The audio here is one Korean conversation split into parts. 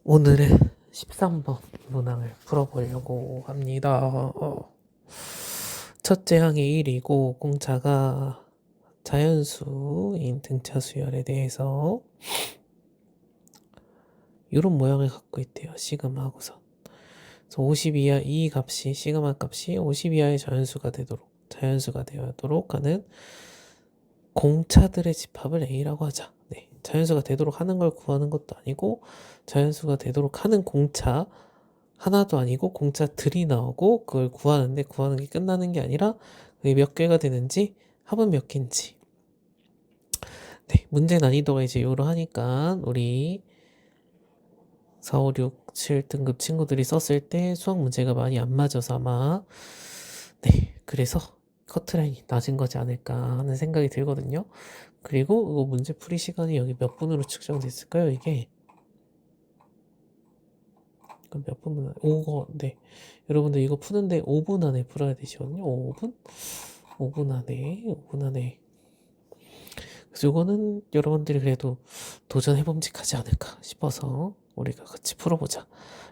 오늘은 13번 문항을 풀어보려고 합니다. 첫째 항이 1이고 공차가 자연수인 등차 수열에 대해서 이런 모양을 갖고 있대요. 시그마하고서. 그래서 50 이하 이 값이 시그마 값이 50 이하의 자연수가 되도록 하는 공차들의 집합을 A라고 하자. 네, 자연수가 되도록 하는 걸 구하는 것도 아니고 자연수가 되도록 하는 공차 하나도 아니고 공차들이 나오고 그걸 구하는데 구하는 게 끝나는 게 아니라 그게 몇 개가 되는지 합은 몇 개인지. 네, 문제 난이도가 이제 요러하니까 우리 4, 5, 6, 7등급 친구들이 썼을 때 수학 문제가 많이 안 맞아서 아마 그래서 커트라인이 낮은 거지 않을까 하는 생각이 들거든요. 그리고 이거 문제 풀이 시간이 여기 몇 분으로 측정됐을까요? 이게 몇 분? 5거. 네. 여러분들 이거 푸는데 5분 안에 풀어야 되시거든요. 5분? 5분 안에. 그래서 이거는 여러분들이 그래도 도전해봄직하지 않을까 싶어서 우리가 같이 풀어보자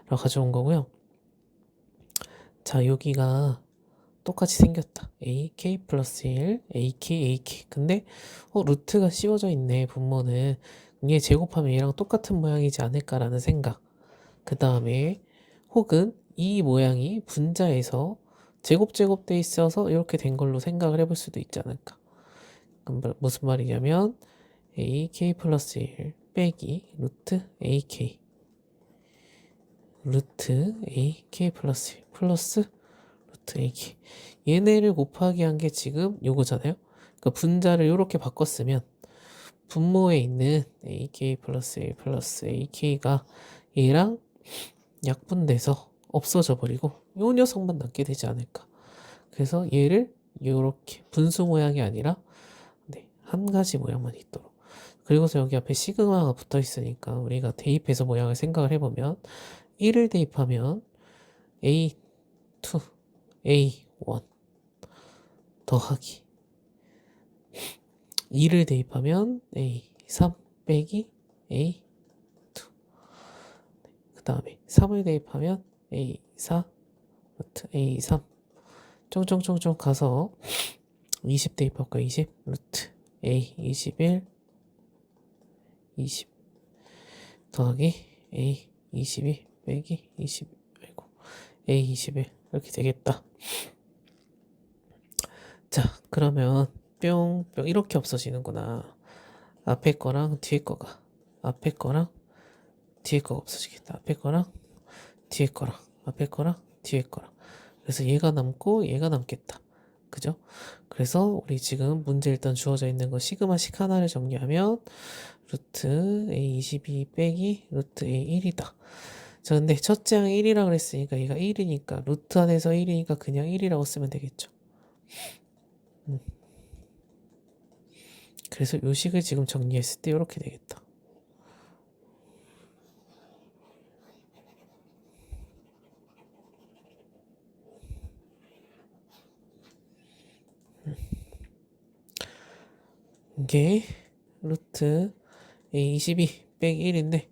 라고 가져온 거고요. 자, 여기가 똑같이 생겼다. AK 플러스 1, AK. 근데 루트가 씌워져 있네. 분모는. 얘 제곱하면 얘랑 똑같은 모양이지 않을까라는 생각. 그 다음에 혹은 이 모양이 분자에서 제곱돼 있어서 이렇게 된 걸로 생각을 해볼 수도 있지 않을까. 그럼 무슨 말이냐면 AK 플러스 1 빼기 루트 AK 플러스 1 플러스 루트 AK 얘네를 곱하기 한 게 지금 요거잖아요. 그러니까 분자를 이렇게 바꿨으면 분모에 있는 AK 플러스 1 플러스 AK가 얘랑 약분돼서 없어져 버리고 요 녀석만 남게 되지 않을까. 그래서 얘를 이렇게 분수 모양이 아니라 한 가지 모양만 있도록. 그리고서 여기 앞에 시그마가 붙어 있으니까 우리가 대입해서 모양을 생각을 해보면 1을 대입하면 A2, A1 더하기 2를 대입하면 A3 빼기 A2 그 다음에 3을 대입하면 A4 루트 A3 쫑쫑쫑쫑 가서 20 대입할까 20 루트 A21 20 더하기 A22 빼기 20 아이고 A21 이렇게 되겠다. 자, 그러면 뿅뿅 이렇게 없어지는구나. 앞에 거랑 뒤에 거가 없어지겠다. 앞에 거랑 뒤에 거랑 그래서 얘가 남고 얘가 남겠다. 그죠? 그래서 우리 지금 문제 일단 주어져 있는 거 시그마식 하나를 정리하면 루트 A22 빼기 루트 A1이다. 자, 근데 첫째 항 1이라 그랬으니까 얘가 1이니까 루트 안에서 1이니까 그냥 1이라고 쓰면 되겠죠. 그래서 요 식을 지금 정리했을 때 이렇게 되겠다. 이게 루트 A22 빼기 1인데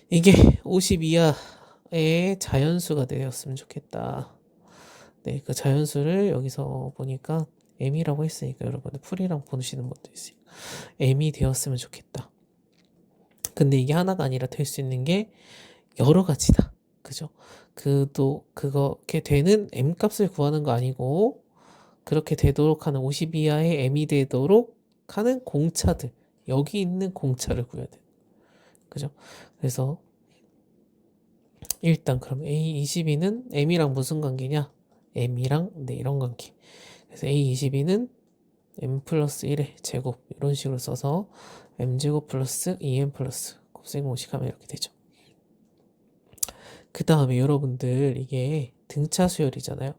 이게 50 이하의 자연수가 되었으면 좋겠다. 네, 그 자연수를 여기서 보니까 m이라고 했으니까 여러분들 풀이랑 보시는 분도 있어요. m이 되었으면 좋겠다. 근데 이게 하나가 아니라 될 수 있는 게 여러 가지다. 그죠? 그렇게 되는 m 값을 구하는 거 아니고 그렇게 되도록 하는 50 이하의 m이 되도록 하는 공차들. 여기 있는 공차를 구해야 돼. 그죠? 그래서 일단 그럼 A22는 m이랑 무슨 관계냐? m이랑 이런 관계. 그래서 A22는 m 플러스 1의 제곱 이런 식으로 써서 m제곱 플러스 2m 플러스 곱셈 공식하면 이렇게 되죠. 그 다음에 여러분들 이게 등차 수열이잖아요.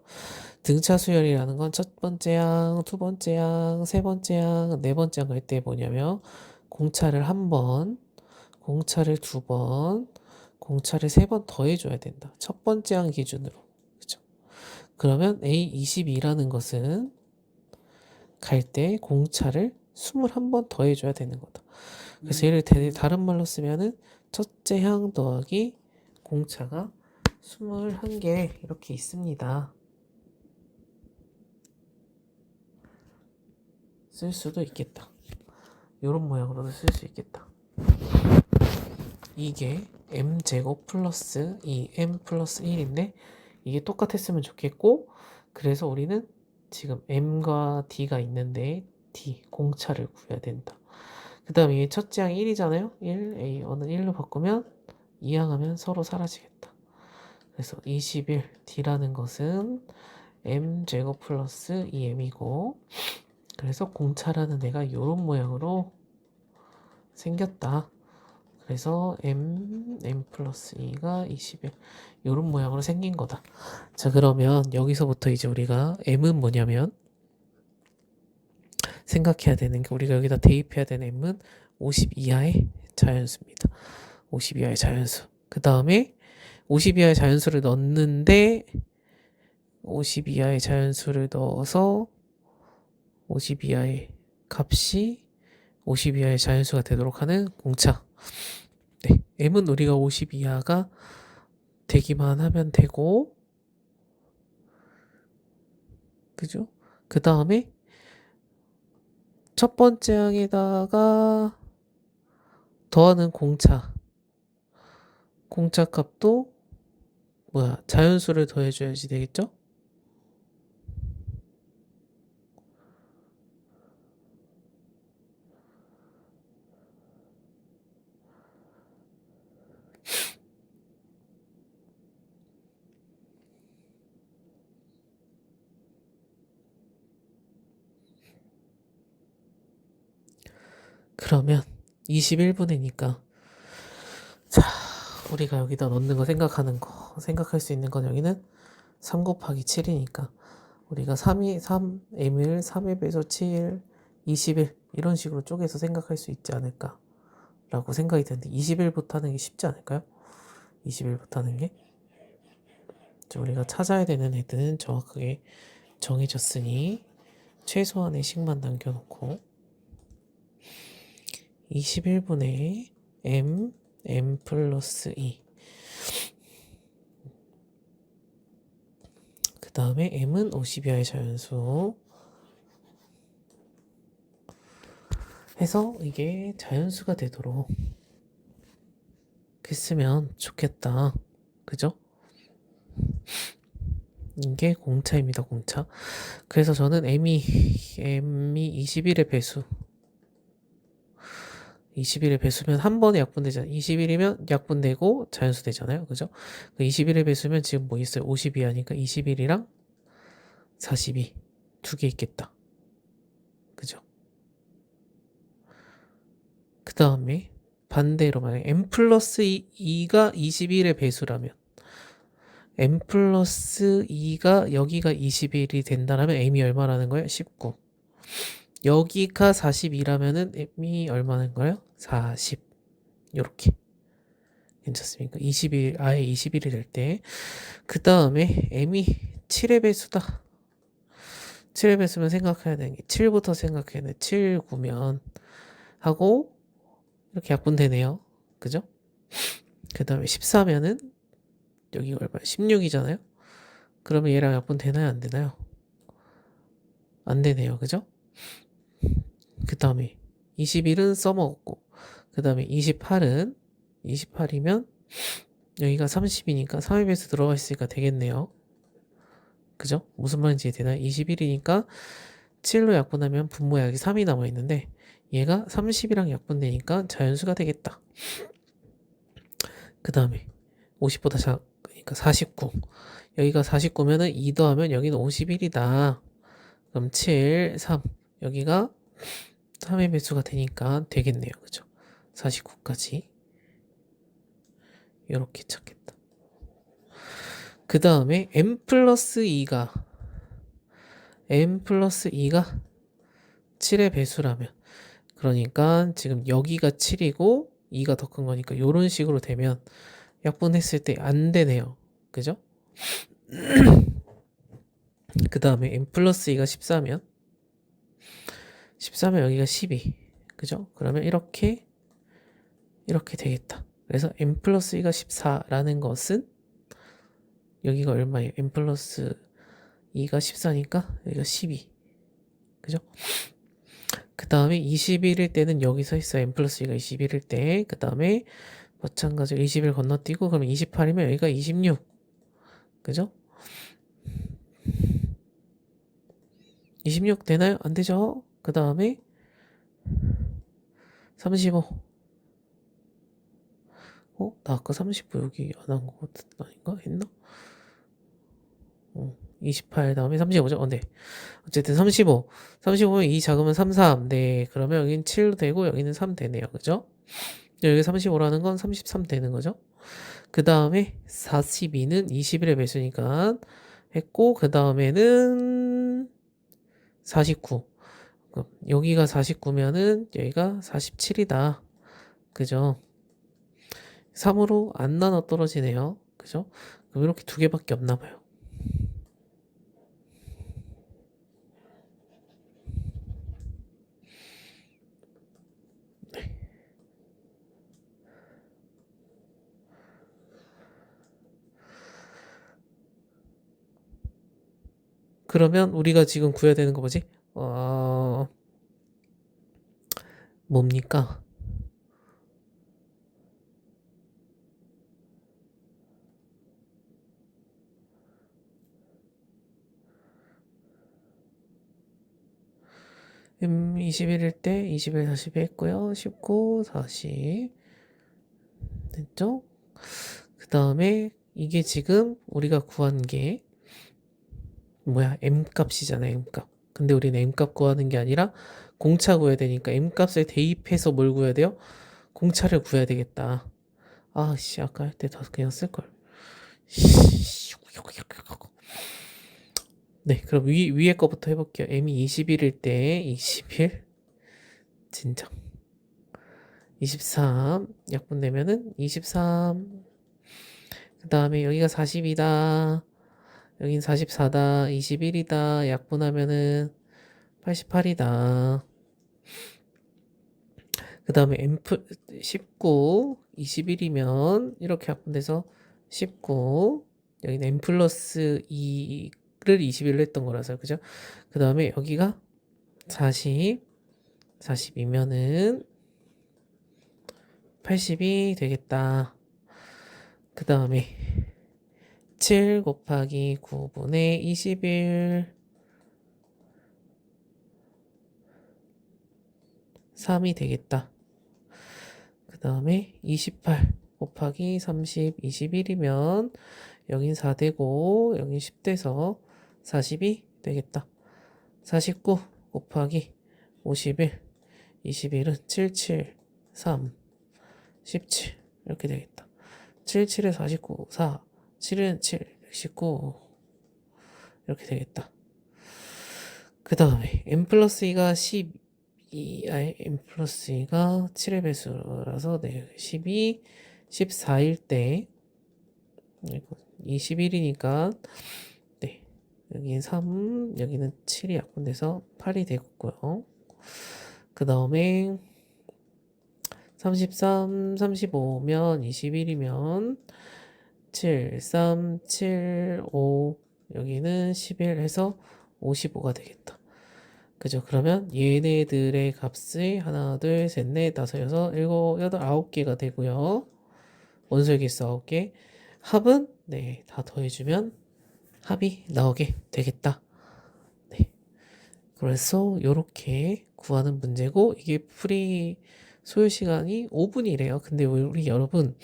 등차 수열이라는 건 첫 번째 항, 두 번째 항, 세 번째 항, 네 번째 항 할 때 뭐냐면 공차를 한 번, 공차를 두 번, 공차를 세 번 더해줘야 된다. 첫 번째 항 기준으로. 그죠? 그러면 A22라는 것은 갈 때 공차를 21번 더해줘야 되는 거다. 그래서 얘를 다른 말로 쓰면은 첫째 항 더하기 공차가 21개 이렇게 있습니다. 쓸 수도 있겠다. 이런 모양으로도 쓸 수 있겠다. 이게 m제곱 플러스 2m 플러스 1인데 이게 똑같았으면 좋겠고, 그래서 우리는 지금 m과 d가 있는데 d 공차를 구해야 된다. 그 다음에 이게 첫째 항이 1이잖아요. 1, a1은 1로 바꾸면 2항 하면 서로 사라지겠다. 그래서 21 d라는 것은 m제곱 플러스 2m이고, 그래서 공차라는 애가 이런 모양으로 생겼다. 그래서 m 플러스 2가 21 이런 모양으로 생긴 거다. 자, 그러면 여기서부터 이제 우리가 m은 뭐냐면 생각해야 되는 게, 우리가 여기다 대입해야 되는 m은 50 이하의 자연수입니다. 50 이하의 자연수. 그 다음에 50 이하의 자연수를 넣는데 50 이하의 자연수를 넣어서 50 이하의 값이 50 이하의 자연수가 되도록 하는 공차. 네, m은 우리가 50 이하가 되기만 하면 되고, 그죠? 그 다음에 첫 번째 항에다가 더하는 공차 값도 자연수를 더해줘야지 되겠죠? 그러면 21분이니까, 자, 우리가 여기다 넣는 거 생각할 수 있는 건 여기는 3 곱하기 7이니까 우리가 3m을 3의 배수 7, 21 이런 식으로 쪼개서 생각할 수 있지 않을까 라고 생각이 드는데, 21부터 하는 게 쉽지 않을까요? 21부터 하는 게 우리가 찾아야 되는 애들은 정확하게 정해졌으니 최소한의 식만 남겨놓고 21분의 m 플러스 2, 그 다음에 m은 50 이하의 자연수 해서 이게 자연수가 되도록 했으면 좋겠다. 그죠? 이게 공차입니다. 공차. 그래서 저는 m이 21의 배수, 21의 배수면 한 번에 약분되잖아요. 21이면 약분되고 자연수 되잖아요. 그죠? 21의 배수면 지금 뭐 있어요? 50이 하니까 21이랑 42 두 개 있겠다. 그죠? 그 다음에 반대로 만약에 m 플러스 2가 21의 배수라면, m 플러스 2가 여기가 21이 된다면 m이 얼마라는 거예요? 19. 여기가 42라면은 m이 얼마인 거예요? 40. 요렇게. 괜찮습니까? 21, 아예 21이 될 때. 그 다음에 m이 7의 배수다. 7의 배수면 생각해야 되는 게 7부터 생각해야 돼. 7, 9면 하고 이렇게 약분되네요. 그죠? 그 다음에 14면은 여기가 얼마야? 16이잖아요? 그러면 얘랑 약분되나요? 안 되나요? 안 되네요. 그죠? 그 다음에 21은 써먹었고, 그 다음에 28이면 여기가 30이니까 3의 배수 들어가 있으니까 되겠네요. 그죠? 무슨 말인지 되나요? 21이니까 7로 약분하면 분모약이 3이 남아있는데 얘가 30이랑 약분되니까 자연수가 되겠다. 그 다음에 50보다 작으니까 49. 여기가 49면은 2 더하면 여기는 51이다. 그럼 7, 3. 여기가 3의 배수가 되니까 되겠네요. 그죠? 49까지. 이렇게 찾겠다. 그 다음에 m 플러스 2가 7의 배수라면, 그러니까 지금 여기가 7이고 2가 더 큰 거니까 이런 식으로 되면 약분했을 때 안 되네요. 그죠? 그 다음에 m 플러스 2가 14면 여기가 12. 그죠? 그러면 이렇게 이렇게 되겠다. 그래서 n 플러스 2가 14라는 것은 여기가 얼마예요? n 플러스 2가 14니까 여기가 12. 그죠? 그 다음에 21일 때는 여기 서 있어요. n 플러스 2가 21일 때. 그 다음에 마찬가지로 20일 건너뛰고 그러면 28이면 여기가 26. 그죠? 26 되나요? 안 되죠? 그 다음에 35. 나 아까 35 여기 안 한 거 같은 아닌가? 했나? 28 다음에 35죠? 네. 어쨌든 35. 35면 2 작으면 33. 네. 그러면 여기는 7 되고 여기는 3 되네요. 그죠? 여기 35라는 건 33 되는 거죠? 그 다음에 42는 21의 배수니까 했고, 그 다음에는 49. 여기가 49면은 여기가 47이다. 그죠? 3으로 안 나눠 떨어지네요. 그죠? 그럼 이렇게 두 개밖에 없나 봐요. 네. 그러면 우리가 지금 구해야 되는 거 뭐지? 뭡니까? m 21일 때 21, 40 했고요. 19, 40 됐죠? 그 다음에 이게 지금 우리가 구한 게 뭐야? m 값이잖아요. m 값. 근데 우리는 m 값 구하는 게 아니라 공차 구해야 되니까 m 값을 대입해서 뭘 구해야 돼요? 공차를 구해야 되겠다. 아씨 아까 할 때 다 그냥 쓸걸. 네, 그럼 위에 거부터 해볼게요. m이 21일 때 21 진정 23 약분 되면은 23. 그 다음에 여기가 40이다. 여긴 44다. 21이다. 약분하면은 88이다. 그 다음에 앰플 19 21이면 이렇게 약분돼서 19. 여기는 n 플러스 2를 21로 했던 거라서 그죠? 그 다음에 여기가 40 40이면은 80이 되겠다. 그 다음에 7 곱하기 9분의 21 3이 되겠다. 그 다음에 28 곱하기 30 21이면 여긴 4 되고 여긴 10 돼서 40이 되겠다. 49 곱하기 51 21은 77 3 17 이렇게 되겠다. 77에 49 4 7은 7 19 이렇게 되겠다. 그 다음에 n 플러스 2가 n 플러스 2가 7의 배수라서 네, 12 14일 때 21이니까 네, 여기는 3 여기는 7이 약분돼서 8이 되겠고요. 그 다음에 33 35면 21이면 7 3 7 5 여기는 11 해서 55가 되겠다. 그죠? 그러면 얘네들의 값이 하나, 둘, 셋, 넷, 다섯, 여섯, 일곱, 여덟, 9개가 되고요. 원소의 개수 9개. 합은 네, 다 더해주면 합이 나오게 되겠다. 네. 그래서 이렇게 구하는 문제고 이게 풀이 소요 시간이 5분이래요. 근데 우리 여러분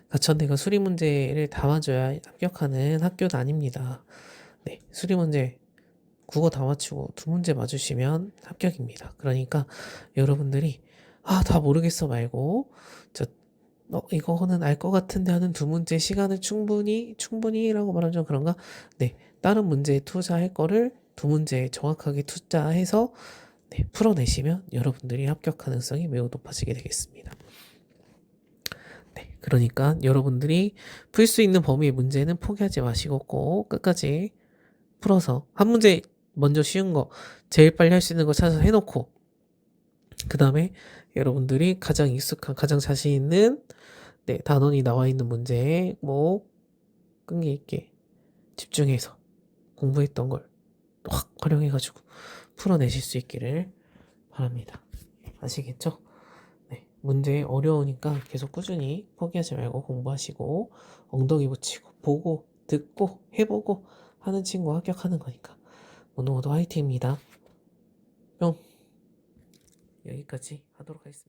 가천대가 수리 문제를 다 맞춰야 합격하는 학교는 아닙니다. 네, 수리 문제 국어 다 맞추고 두 문제 맞으시면 합격입니다. 그러니까 여러분들이 다 모르겠어 말고 이거는 알 것 같은데 하는 두 문제 시간을 충분히라고 말하면 좀 그런가? 네, 다른 문제에 투자할 거를 두 문제에 정확하게 투자해서 네, 풀어내시면 여러분들이 합격 가능성이 매우 높아지게 되겠습니다. 네, 그러니까 여러분들이 풀 수 있는 범위의 문제는 포기하지 마시고 꼭 끝까지 풀어서 한 문제 먼저 쉬운 거 제일 빨리 할 수 있는 거 찾아서 해놓고 그 다음에 여러분들이 가장 익숙한, 가장 자신 있는 네, 단원이 나와 있는 문제에 뭐 끈기 있게 집중해서 공부했던 걸 확 활용해가지고 풀어내실 수 있기를 바랍니다. 아시겠죠? 네, 문제 어려우니까 계속 꾸준히 포기하지 말고 공부하시고 엉덩이 붙이고 보고 듣고 해보고 하는 친구 합격하는 거니까 모두 모두 화이팅입니다. 뿅. 여기까지 하도록 하겠습니다.